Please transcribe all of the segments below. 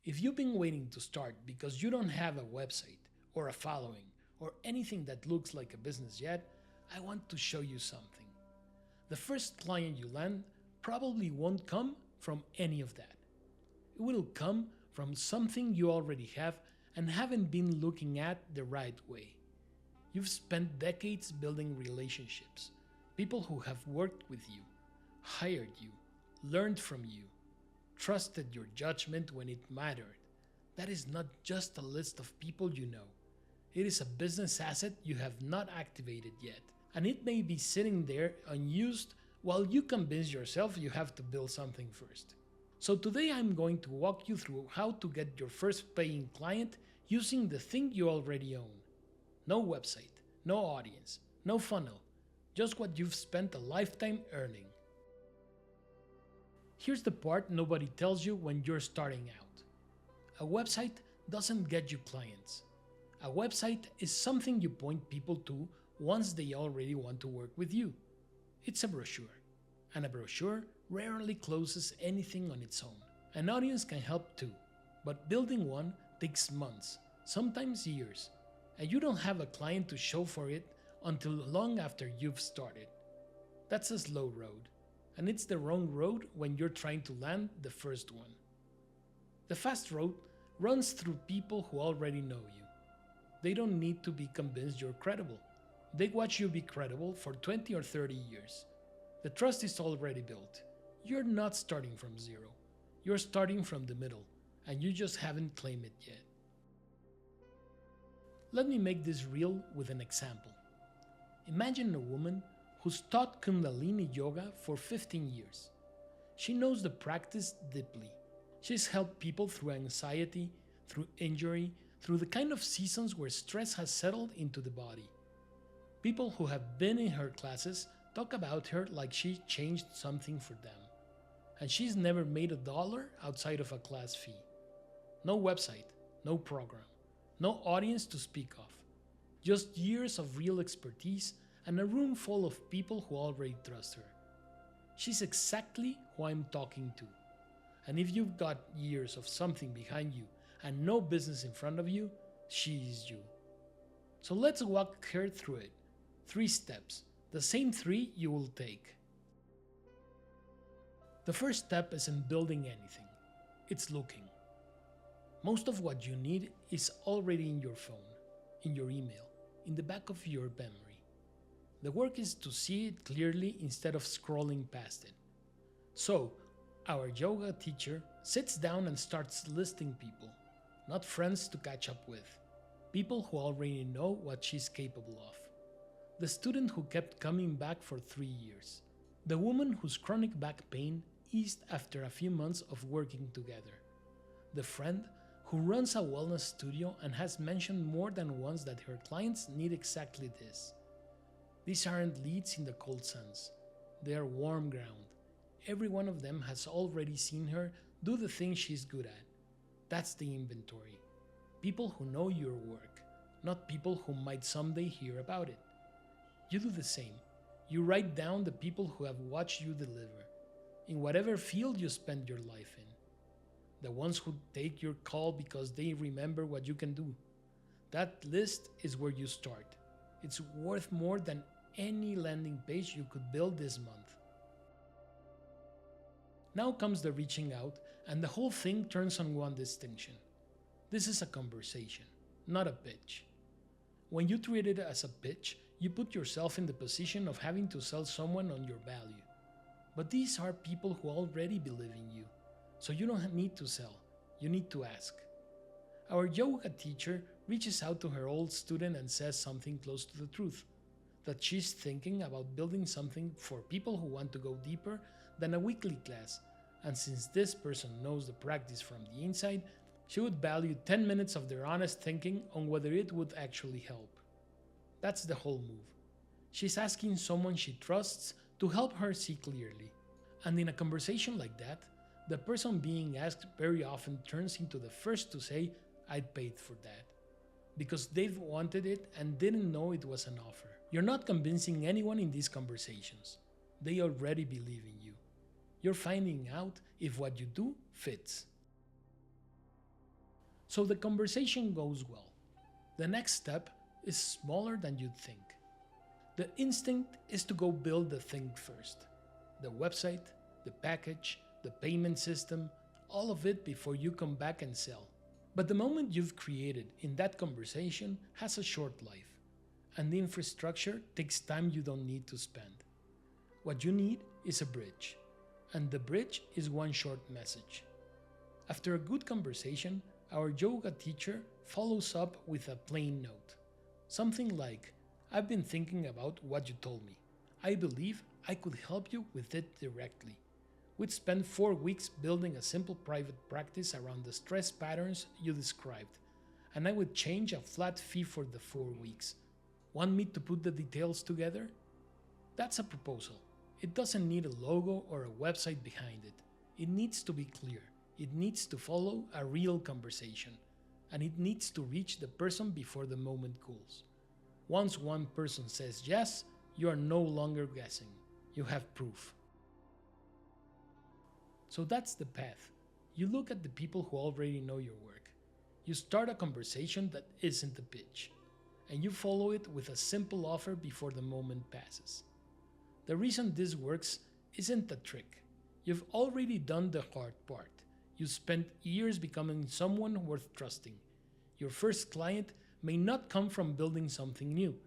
If you've been waiting to start because you don't have a website or a following or anything that looks like a business yet, I want to show you something. The first client you land probably won't come from any of that. It will come from something you already have and haven't been looking at the right way. You've spent decades building relationships, people who have worked with you, hired you, learned from you, trusted your judgment when it mattered. That is not just a list of people you know. It is a business asset you have not activated yet, and it may be sitting there unused while you convince yourself you have to build something first. So today I'm going to walk you through how to get your first paying client using the thing you already own. No website, no audience, no funnel, just what you've spent a lifetime earning. Here's the part nobody tells you when you're starting out. A website doesn't get you clients. A website is something you point people to once they already want to work with you. It's a brochure, and a brochure rarely closes anything on its own. An audience can help too, but building one takes months, sometimes years, and you don't have a client to show for it until long after you've started. That's a slow road, and it's the wrong road when you're trying to land the first one. The fast road runs through people who already know you. They don't need to be convinced you're credible. They watch you be credible for 20 or 30 years. The trust is already built. You're not starting from zero. You're starting from the middle, and you just haven't claimed it yet. Let me make this real with an example. Imagine a woman who's taught Kundalini yoga for 15 years. She knows the practice deeply. She's helped people through anxiety, through injury, through the kind of seasons where stress has settled into the body. People who have been in her classes talk about her like she changed something for them. And she's never made $1 outside of a class fee. No website, no program, no audience to speak of. Just years of real expertise and a room full of people who already trust her. She's exactly who I'm talking to. And if you've got years of something behind you and no business in front of you, she is you. So let's walk her through it. 3 steps, the same 3 you will take. The first step isn't building anything, it's looking. Most of what you need is already in your phone, in your email, in the back of your memory. The work is to see it clearly instead of scrolling past it. So, our yoga teacher sits down and starts listing people, not friends to catch up with, people who already know what she's capable of. The student who kept coming back for 3 years. The woman whose chronic back pain eased after a few months of working together. The friend who runs a wellness studio and has mentioned more than once that her clients need exactly this. These aren't leads in the cold suns. They are warm ground. Every one of them has already seen her do the thing she's good at. That's the inventory. People who know your work, not people who might someday hear about it. You do the same. You write down the people who have watched you deliver, in whatever field you spend your life in. The ones who take your call because they remember what you can do. That list is where you start. It's worth more than any landing page you could build this month. Now comes the reaching out, and the whole thing turns on one distinction. This is a conversation, not a pitch. When you treat it as a pitch, you put yourself in the position of having to sell someone on your value. But these are people who already believe in you, so you don't need to sell, you need to ask. Our yoga teacher reaches out to her old student and says something close to the truth, that she's thinking about building something for people who want to go deeper than a weekly class, and since this person knows the practice from the inside, she would value 10 minutes of their honest thinking on whether it would actually help. That's the whole move. She's asking someone she trusts to help her see clearly. And in a conversation like that, the person being asked very often turns into the first to say, "I'd paid for that," because they've wanted it and didn't know it was an offer. You're not convincing anyone in these conversations. They already believe in you. You're finding out if what you do fits. So the conversation goes well. The next step is smaller than you'd think. The instinct is to go build the thing first. The website, the package, the payment system, all of it before you come back and sell. But the moment you've created in that conversation has a short life, and the infrastructure takes time you don't need to spend. What you need is a bridge, and the bridge is one short message. After a good conversation, our yoga teacher follows up with a plain note. Something like, "I've been thinking about what you told me. I believe I could help you with it directly." We'd spent 4 weeks building a simple private practice around the stress patterns you described, and I would change a flat fee for the 4 weeks. Want me to put the details together? That's a proposal. It doesn't need a logo or a website behind it. It needs to be clear. It needs to follow a real conversation, and it needs to reach the person before the moment cools. Once one person says yes, you are no longer guessing. You have proof. So that's the path. You look at the people who already know your work. You start a conversation that isn't a pitch, and you follow it with a simple offer before the moment passes. The reason this works isn't a trick. You've already done the hard part. You spent years becoming someone worth trusting. Your first client may not come from building something new.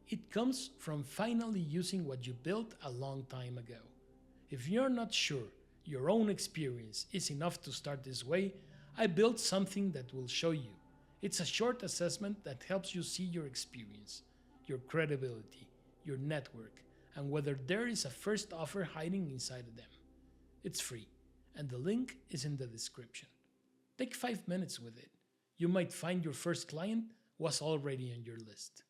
It comes from finally using what you built a long time ago. If you're not sure your own experience is enough to start this way, I built something that will show you. It's a short assessment that helps you see your experience, your credibility, your network, and whether there is a first offer hiding inside of them. It's free, and the link is in the description. Take 5 minutes with it. You might find your first client was already on your list.